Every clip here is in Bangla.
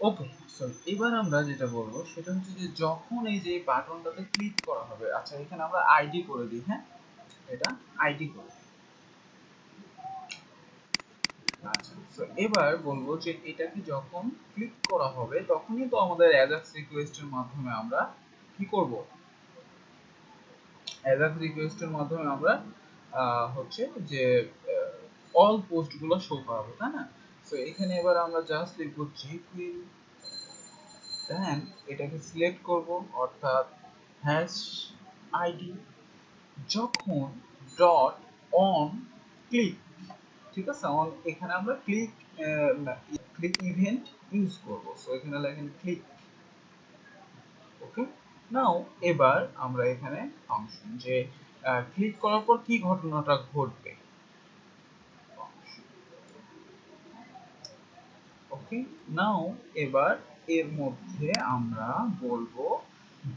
ওকে, সো এবার আমরা যেটা বলবো সেটা হচ্ছে যে যখন এই যে বাটনটাতে ক্লিক করা হবে, আচ্ছা এখানে আমরা আইডি করে দিই, হ্যাঁ এটা আইডি করে দিই। আচ্ছা, সো এবার বলবো যে এটাকে যখন ক্লিক করা হবে তখনই তো আমাদের অ্যাজাক্স রিকোয়েস্টের মাধ্যমে আমরা কি করব, অ্যাজাক্স রিকোয়েস্টের মাধ্যমে আমরা হচ্ছে যে অল পোস্টগুলো শো করাবো, তাই না? সো এখানে এবার আমরা জাস্ট লিখবো jQuery, দেন এটাকে সিলেক্ট করব অর্থাৎ হ্যাশ আইডি যখন ডট অন ক্লিক, ঠিক আছে, অন এখানে আমরা ক্লিক ক্লিক ইভেন্ট ইউজ করব। সো এখানে লেখেন ক্লিক। ওকে, নাও এবার আমরা এখানে ফাংশন যে ক্লিক করার পর কি ঘটনাটা ঘটবে। ওকে, নাও এবার এর মধ্যে আমরা বলবো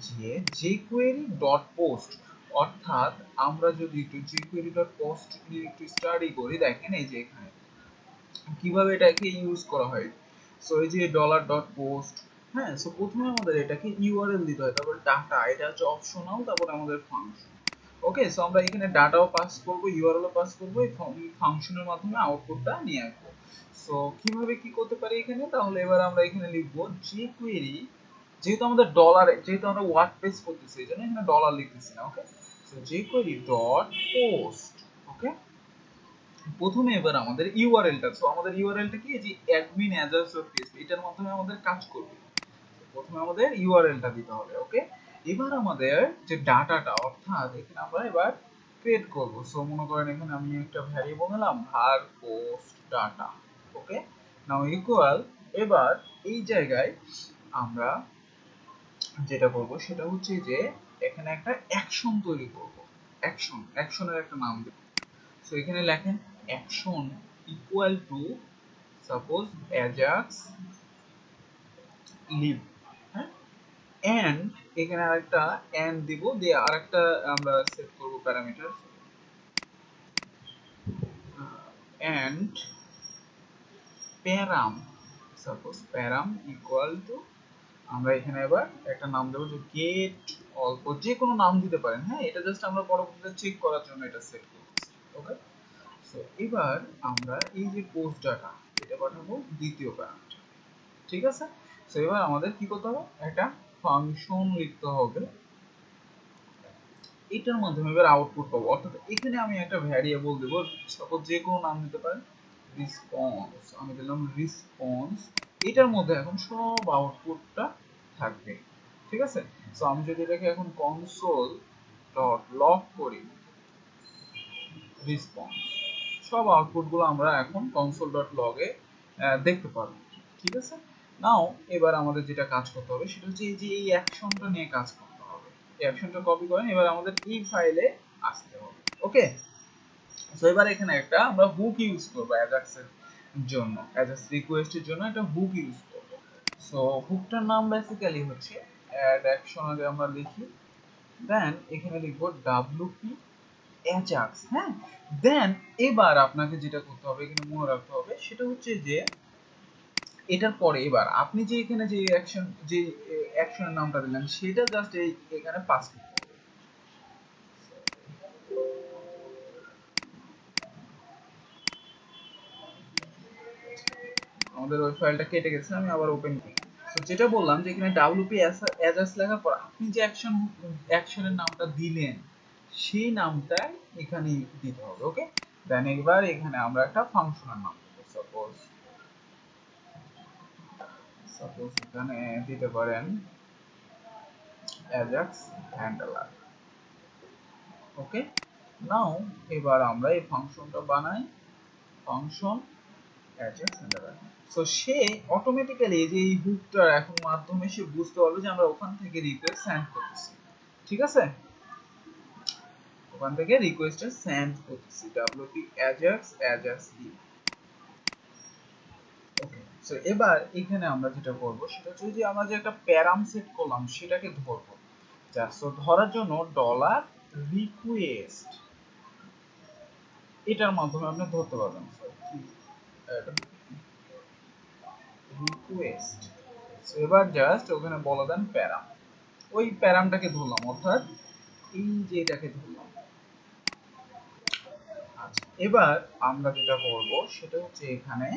যে jQuery ডট পোস্ট, অর্থাৎ আমরা যদি একটু jQuery ডট পোস্ট নিয়ে একটু স্টাডি করি, দেখেন এই যে এখানে কিভাবে এটাকে ইউজ করা হয়। সো এই যে ডলার ডট পোস্ট, হ্যাঁ, সো প্রথমে আমাদের এটাকে ইউআরএল দিতে হয়, তারপর ডাটা, এটা হচ্ছে অপশনাল, তারপর আমাদের ফাংশন। ওকে, সো আমরা এখানে ডাটাও পাস করব, ইউআরএলও পাস করব, এই ফাংশনের মাধ্যমে আউটপুটটা নিয়ে আসবো। সো কিভাবে কি করতে পারি এখানে, তাহলে এবার আমরা এখানে লিখবো jQuery, যেহেতু আমাদের ডলার, যেহেতু আমরা ওয়ার্ডপ্রেস করতেছি এই জন্য এখানে ডলার লিখতেছি না। ওকে, সো jQuery ডট পোস্ট। ওকে, প্রথমে এবার আমাদের ইউআরএলটা, সো আমাদের ইউআরএলটা কি, যে অ্যাডমিন অ্যাজাক্স.php, এটার মাধ্যমে আমাদের কাজ করবে। প্রথমে আমাদের ইউআরএলটা দিতে হবে। ওকে, এবার আমাদের যে ডাটাটা, অর্থাৎ এখানে আমরা এবার ক্রিয়েট করব। সো মনে করেন এখানে আমি একটা ভ্যারিয়েবল নিলাম var post data। ওকে, নাও ইকুয়াল, এবার এই জায়গায় আমরা যেটা করব সেটা হচ্ছে যে এখানে একটা অ্যাকশন তৈরি করব। অ্যাকশনের একটা নাম দেব। সো এখানে লেখেন action equal to suppose Ajax live, হ্যাঁ, এন্ড এখানে আরেকটা এন্ড দিব, দিয়ে আরেকটা আমরা সেট করব parameter and param, suppose param equal to, আমরা এখানে এবার একটা নাম দেবো যে গেট অল্প, যে কোনো নাম দিতে পারেন, হ্যাঁ, এটা জাস্ট আমরা পরবর্তীতে চেক করার জন্য এটা সেট করতেছি। ওকে, সো এবার আমরা এই যে পোস্ট ডাটা এটা পাঠাবো দ্বিতীয় প্যারামিটার, ঠিক আছে। সো এবার আমাদের কি করতে হবে, একটা ফাংশন লিখতে হবে, এটার মাধ্যমে এবার আউটপুট পাবো। অর্থাৎ এখানে আমি একটা ভ্যারিয়েবল দেবো, সাপোজ যে কোনো নাম দিতে পারেন, রেসপন্স, আমি দিলাম রেসপন্স, এটার মধ্যে এখন সব আউটপুটটা থাকবে, ঠিক আছে। সো আমি যদি এটাকে এখন কনসোল ডট লগ করি রেসপন্স, সব আউটপুট গুলো আমরা এখন কনসোল ডট লগে দেখতে পারবো, ঠিক আছে। নাও এবার আমাদের যেটা কাজ করতে হবে সেটা হচ্ছে এই যে এই অ্যাকশনটা নিয়ে কাজ করতে হবে। এই অ্যাকশনটা কপি করেন, এবার আমাদের এই ফাইলে আসতে হবে। ওকে, সো এবার এখানে একটা আমরা হুক ইউজ করবো অ্যাজাক্সের জন্য, অ্যাজাক্স রিকোয়েস্টের জন্য একটা হুক ইউজ করব। সো হুকটার নাম বেসিক্যালি হচ্ছে অ্যাড অ্যাকশন, আগে আমরা লিখি, দেন এখানে লিখবো wp অ্যাজাক্স, হ্যাঁ। দেন এবার আপনাকে যেটা করতে হবে এখানে মনে রাখতে হবে সেটা হচ্ছে যে এটার পরে এবার আপনি যে এখানে যে অ্যাকশনের নামটা দিলেন সেটা জাস্ট এই এখানে পাস করতে হবে। আমাদের ওই ফাইলটা কেটে গেছে, আমি আবার ওপেন করি। সো যেটা বললাম যে এখানে wp অ্যাজাক্স লেখার পর আপনি যে অ্যাকশনের নামটা দিলেন সেই নামটা এখানে দিতে হবে। ওকে, দেন এবার এখানে আমরা একটা ফাংশনের নাম দেবো, সাপোজ এখানে দিতে পারেন অ্যাজাক্স হ্যান্ডলার। ওকে, নাও এবার আমরা এই ফাংশনটা বানাই, ফাংশন অ্যাজাক্স হ্যান্ডলার। সো সে অটোমেটিক্যালি যে এই হুকটার এখন মাধ্যমে সে বুঝতে পারবে যে আমরা ওখান থেকে রিকোয়েস্ট সেন্ড করতেছি, ঠিক আছে, ওখান থেকে রিকোয়েস্টটা সেন্ড করতেছি wp ajax কি। ওকে, সো এবার এখানে আমরা যেটা করব সেটা হচ্ছে যে আমরা যে একটা প্যারাম সেট করলাম সেটাকে ধরবো, জাস্ট তো ধরার জন্য ডলার রিকোয়েস্ট, এটার মাধ্যমে আপনি ধরতে পারবেন রিকোয়েস্ট। এবার জাস্ট ওখানে বলে দেন প্যারাম, ওই প্যারামটাকে ধরলাম, অর্থাৎ এই যে এটাকে ধরলাম। আচ্ছা, এবার আমরা যেটা করব সেটা হচ্ছে এখানে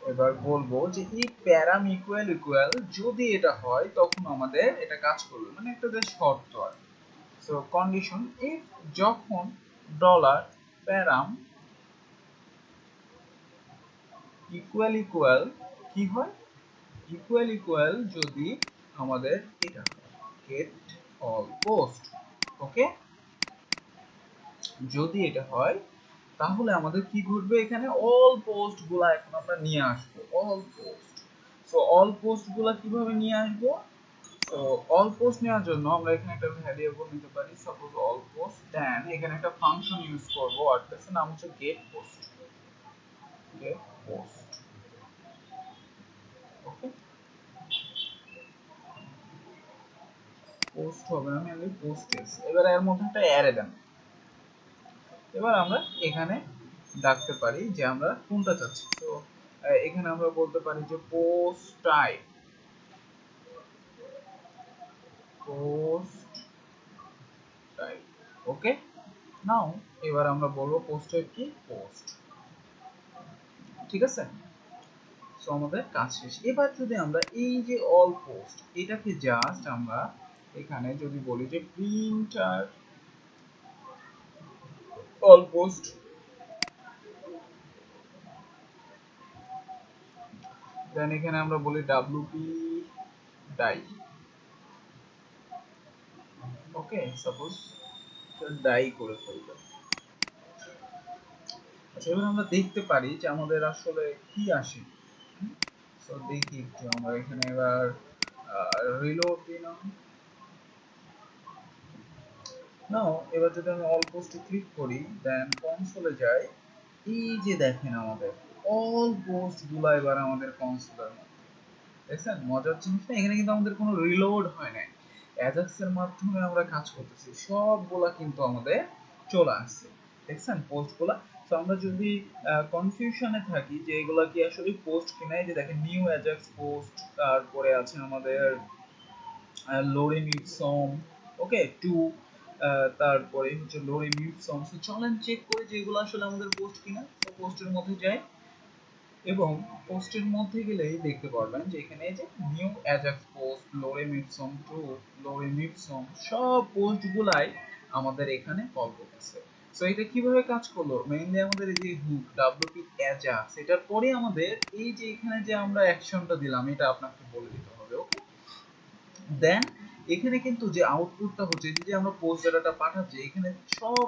এবার বলবো যে এই প্যারাম ইকুয়াল ইকুয়াল যদি এটা হয় তখন আমাদের এটা কাজ করবে, মানে একটা যে শর্ত আর। সো কন্ডিশন ইফ যখন ডলার প্যারাম ইকুয়াল ইকুয়াল কি হয়, ইকুয়াল ইকুয়াল যদি আমাদের এটা গেট অল পোস্ট, ওকে, যদি এটা হয় তাহলে আমাদের কি ঘটবে, এখানে অল পোস্ট গুলা এখন আমরা নিয়ে আসবো, all post. So all post গুলা কিভাবে নিয়ে আসবো, তো অল পোস্ট নেওয়ার জন্য আমরা এখানে একটা ভ্যারিয়েবল নিতে পারি, সাপোজ অল পোস্ট, দেন এখানে একটা ফাংশন ইউজ করব ওয়ার্ডপ্রেস এর নাম হচ্ছে গেট পোস্ট, গেট পোস্ট, ওকে, পোস্ট হবে না, মেনলি পোস্টেস। এবার এর মধ্যে একটা অ্যারে দেন। এবার আমরা এখানে ডাকতে পারি যে আমরা কোনটা চাচ্ছি। তো এখানে আমরা বলতে পারি যে পোস্ট টাইপ, পোস্ট টাইপ, ওকে। নাও এবার আমরা বলবো পোস্ট টাইপ কি, পোস্ট, ঠিক আছে। সো আমাদের কাজ শেষ। এবার যদি আমরা এই যে অল পোস্ট এটাকে জাস্ট আমরা এখানে যদি বলি যে প্রিন্টার অল পোস্ট, দেন এখানে আমরা বলি ডব্লিউপি ডাই, ওকে, সাপোজ ডাই করে ফেলবো। আচ্ছা, এবার আমরা দেখতে পারি যে আমাদের আসলে কি আসে। সো দেখি একটু আমরা এখানে এবার রিলোড দিলাম। নাও এবার যদি আমি অল পোস্টে ক্লিক করি দেন কনসোলে যাই, এই যে দেখেন আমাদের অল পোস্ট গুলা এবার আমাদের কনসোলের মধ্যে, দেখছেন মজার জিনিস না, এখানে কিন্তু আমাদের কোনো রিলোড হয় নাই, অ্যাজাক্স এর মাধ্যমে আমরা কাজ করতেছি, সবগুলা কিন্তু আমাদের চলে আসছে, দেখছেন পোস্ট গুলা। তো আমরা যদি কনফিউশনে থাকি যে এগুলা কি আসলে পোস্ট কিনা, এই যে দেখেন নিউ অ্যাজাক্স পোস্ট, তারপরে আছে আমাদের lorem ipsum, ওকে, টু, তারপরে হচ্ছে lorem ipsum। সো চলেন চেক করি যে এগুলো আসলে আমাদের পোস্ট কিনা। তো পোস্টের মধ্যে যাই এবং পোস্টের মধ্যে গেলেই দেখতে পারবেন যে এখানে এই যে new Ajax post, lorem ipsum two, lorem ipsum সব পোস্ট গুলাই আমাদের এখানে কল করতেছে। সো এটা কিভাবে কাজ করলো, মেইনলি আমাদের এই যে হুক wp ajax, এটার পরে আমাদের এই যে এখানে যে আমরা অ্যাকশনটা দিলাম এটা আপনাকে বলে দিতে হবে, ওকে। দেন এখানে কিন্তু যে আউটপুটটা হচ্ছে, যে আমরা পোস্ট ডাটাটা পাঠাচ্ছি, এখানে সব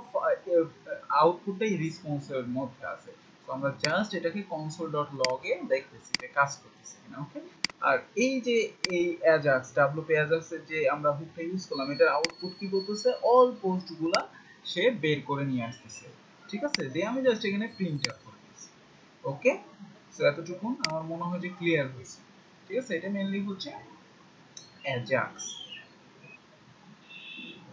আউটপুটটাই রেসপন্সের মধ্যে আছে। তো আমরা জাস্ট এটাকে console.log এ দেখতেছি যে কাজ করতেছে কিনা, ওকে। আর এই যে এই অ্যাজাক্স wp ajax এর যে আমরা হুকটা ইউজ করলাম, এটার আউটপুট কি করতেছে, অল পোস্ট গুলা সে বের করে নিয়ে আসতেছে, ঠিক আছে। দিয়ে আমি জাস্ট এখানে প্রিন্ট আউট করে দিচ্ছি, ওকে। সো এতটুকুন আমার মনে হয় যে ক্লিয়ার হয়েছে, ঠিক আছে। এটা মেইনলি হচ্ছে অ্যাজাক্স।